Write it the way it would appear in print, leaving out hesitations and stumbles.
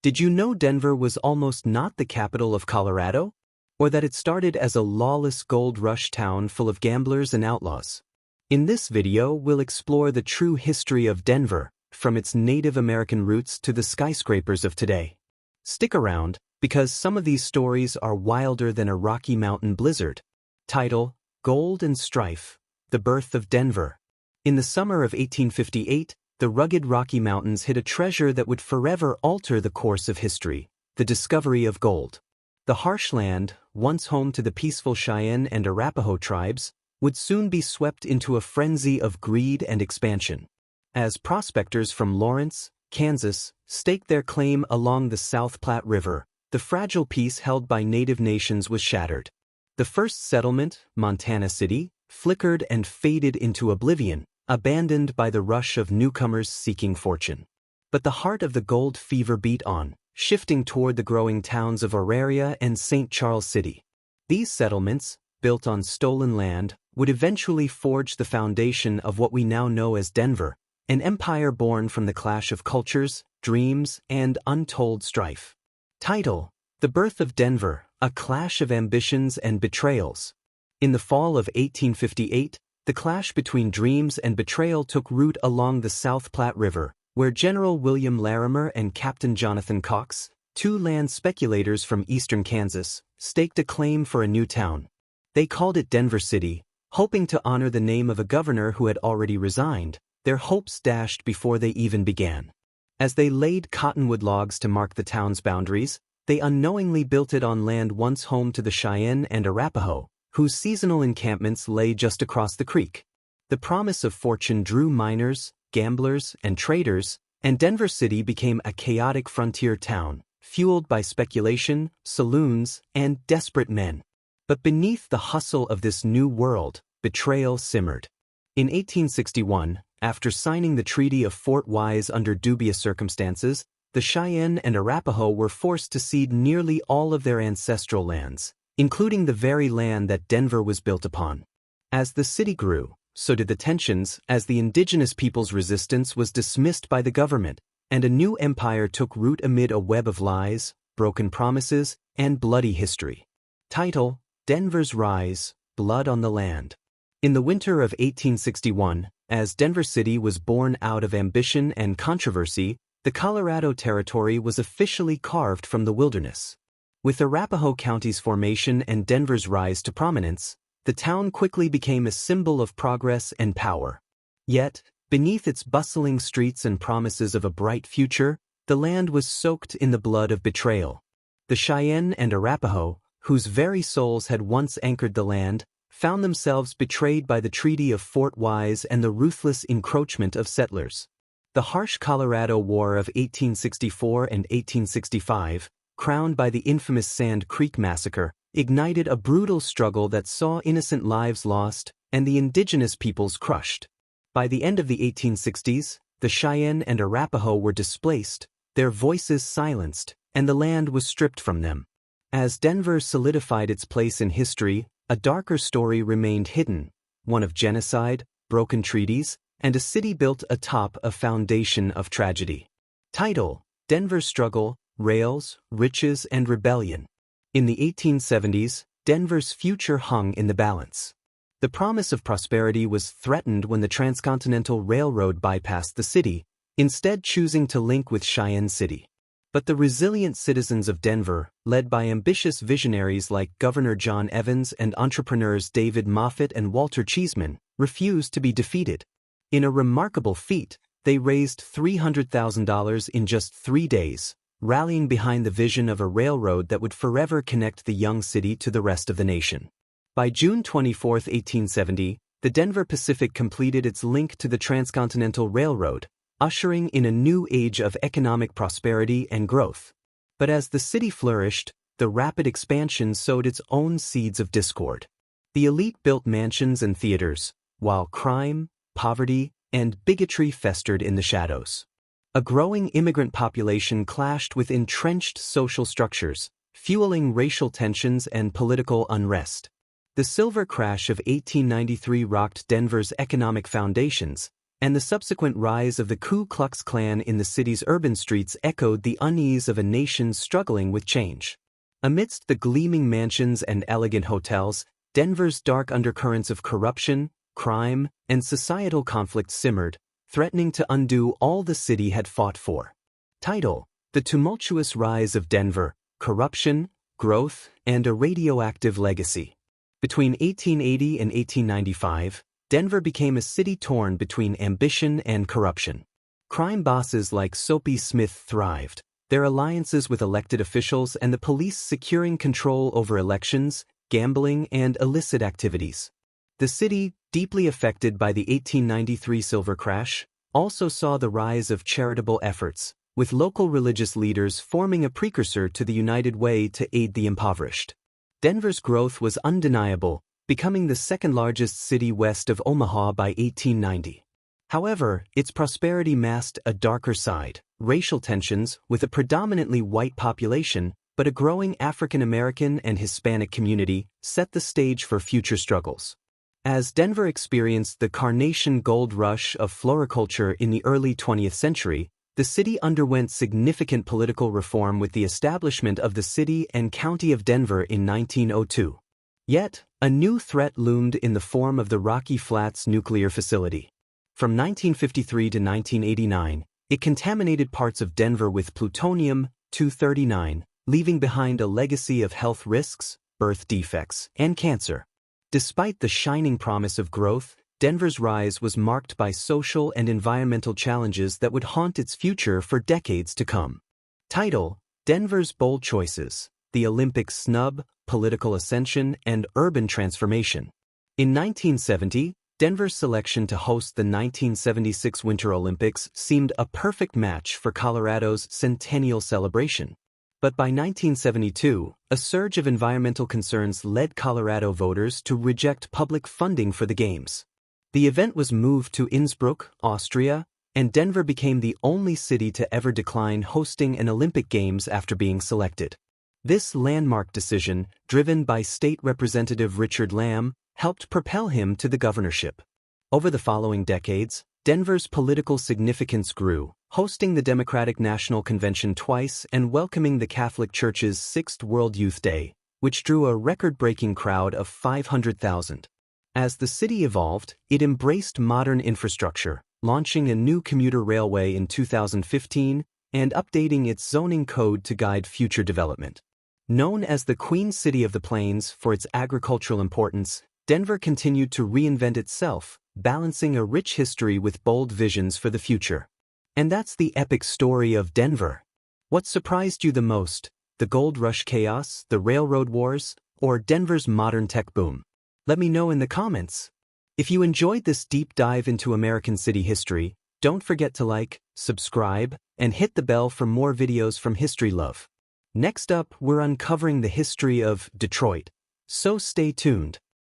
Did you know Denver was almost not the capital of Colorado? Or that it started as a lawless gold rush town full of gamblers and outlaws? In this video, we'll explore the true history of Denver, from its Native American roots to the skyscrapers of today. Stick around, because some of these stories are wilder than a Rocky Mountain blizzard. Title: Gold and Strife, The Birth of Denver. In the summer of 1858, the rugged Rocky Mountains hid a treasure that would forever alter the course of history: the discovery of gold. The harsh land, once home to the peaceful Cheyenne and Arapaho tribes, would soon be swept into a frenzy of greed and expansion. As prospectors from Lawrence, Kansas, staked their claim along the South Platte River, the fragile peace held by native nations was shattered. The first settlement, Montana City, flickered and faded into oblivion, abandoned by the rush of newcomers seeking fortune. But the heart of the gold fever beat on, shifting toward the growing towns of Auraria and St. Charles City. These settlements, built on stolen land, would eventually forge the foundation of what we now know as Denver, an empire born from the clash of cultures, dreams, and untold strife. Title: The Birth of Denver, A Clash of Ambitions and Betrayals. In the fall of 1858, the clash between dreams and betrayal took root along the South Platte River, where General William Larimer and Captain Jonathan Cox, two land speculators from eastern Kansas, staked a claim for a new town. They called it Denver City, hoping to honor the name of a governor who had already resigned, their hopes dashed before they even began. As they laid cottonwood logs to mark the town's boundaries, they unknowingly built it on land once home to the Cheyenne and Arapaho, whose seasonal encampments lay just across the creek. The promise of fortune drew miners, gamblers, and traders, and Denver City became a chaotic frontier town, fueled by speculation, saloons, and desperate men. But beneath the hustle of this new world, betrayal simmered. In 1861, after signing the Treaty of Fort Wise under dubious circumstances, the Cheyenne and Arapaho were forced to cede nearly all of their ancestral lands, including the very land that Denver was built upon. As the city grew, so did the tensions, as the indigenous people's resistance was dismissed by the government, and a new empire took root amid a web of lies, broken promises, and bloody history. Title: Denver's Rise, Blood on the Land. In the winter of 1861, as Denver City was born out of ambition and controversy, the Colorado Territory was officially carved from the wilderness. With Arapaho County's formation and Denver's rise to prominence, the town quickly became a symbol of progress and power. Yet, beneath its bustling streets and promises of a bright future, the land was soaked in the blood of betrayal. The Cheyenne and Arapaho, whose very souls had once anchored the land, found themselves betrayed by the Treaty of Fort Wise and the ruthless encroachment of settlers. The harsh Colorado War of 1864 and 1865, crowned by the infamous Sand Creek Massacre, ignited a brutal struggle that saw innocent lives lost and the indigenous peoples crushed. By the end of the 1860s, the Cheyenne and Arapaho were displaced, their voices silenced, and the land was stripped from them. As Denver solidified its place in history, a darker story remained hidden, one of genocide, broken treaties, and a city built atop a foundation of tragedy. Title: Denver's Struggle, Rails, Riches, and Rebellion. In the 1870s, Denver's future hung in the balance. The promise of prosperity was threatened when the Transcontinental Railroad bypassed the city, instead choosing to link with Cheyenne City. But the resilient citizens of Denver, led by ambitious visionaries like Governor John Evans and entrepreneurs David Moffett and Walter Cheesman, refused to be defeated. In a remarkable feat, they raised $300,000 in just 3 days, rallying behind the vision of a railroad that would forever connect the young city to the rest of the nation. By June 24, 1870, the Denver Pacific completed its link to the Transcontinental Railroad, ushering in a new age of economic prosperity and growth. But as the city flourished, the rapid expansion sowed its own seeds of discord. The elite built mansions and theaters, while crime, poverty, and bigotry festered in the shadows. A growing immigrant population clashed with entrenched social structures, fueling racial tensions and political unrest. The silver crash of 1893 rocked Denver's economic foundations, and the subsequent rise of the Ku Klux Klan in the city's urban streets echoed the unease of a nation struggling with change. Amidst the gleaming mansions and elegant hotels, Denver's dark undercurrents of corruption, crime, and societal conflict simmered, threatening to undo all the city had fought for. Title: The Tumultuous Rise of Denver, Corruption, Growth, and a Radioactive Legacy. Between 1880 and 1895, Denver became a city torn between ambition and corruption. Crime bosses like Soapy Smith thrived, their alliances with elected officials and the police securing control over elections, gambling, and illicit activities. The city, deeply affected by the 1893 silver crash, also saw the rise of charitable efforts, with local religious leaders forming a precursor to the United Way to aid the impoverished. Denver's growth was undeniable, becoming the second-largest city west of Omaha by 1890. However, its prosperity masked a darker side: racial tensions with a predominantly white population, but a growing African American and Hispanic community set the stage for future struggles. As Denver experienced the Carnation Gold Rush of floriculture in the early 20th century, the city underwent significant political reform with the establishment of the City and County of Denver in 1902. Yet, a new threat loomed in the form of the Rocky Flats nuclear facility. From 1953 to 1989, it contaminated parts of Denver with plutonium-239, leaving behind a legacy of health risks, birth defects, and cancer. Despite the shining promise of growth, Denver's rise was marked by social and environmental challenges that would haunt its future for decades to come. Title: Denver's Bold Choices, the Olympic Snub, Political Ascension, and Urban Transformation. In 1970, Denver's selection to host the 1976 Winter Olympics seemed a perfect match for Colorado's centennial celebration. But by 1972, a surge of environmental concerns led Colorado voters to reject public funding for the Games. The event was moved to Innsbruck, Austria, and Denver became the only city to ever decline hosting an Olympic Games after being selected. This landmark decision, driven by State Representative Richard Lamb, helped propel him to the governorship. Over the following decades, Denver's political significance grew, hosting the Democratic National Convention twice and welcoming the Catholic Church's 6th World Youth Day, which drew a record-breaking crowd of 500,000. As the city evolved, it embraced modern infrastructure, launching a new commuter railway in 2015 and updating its zoning code to guide future development. Known as the Queen City of the Plains for its agricultural importance, Denver continued to reinvent itself, balancing a rich history with bold visions for the future. And that's the epic story of Denver. What surprised you the most? The gold rush chaos, the railroad wars, or Denver's modern tech boom? Let me know in the comments. If you enjoyed this deep dive into American city history, don't forget to like, subscribe, and hit the bell for more videos from History Love. Next up, we're uncovering the history of Detroit, so stay tuned.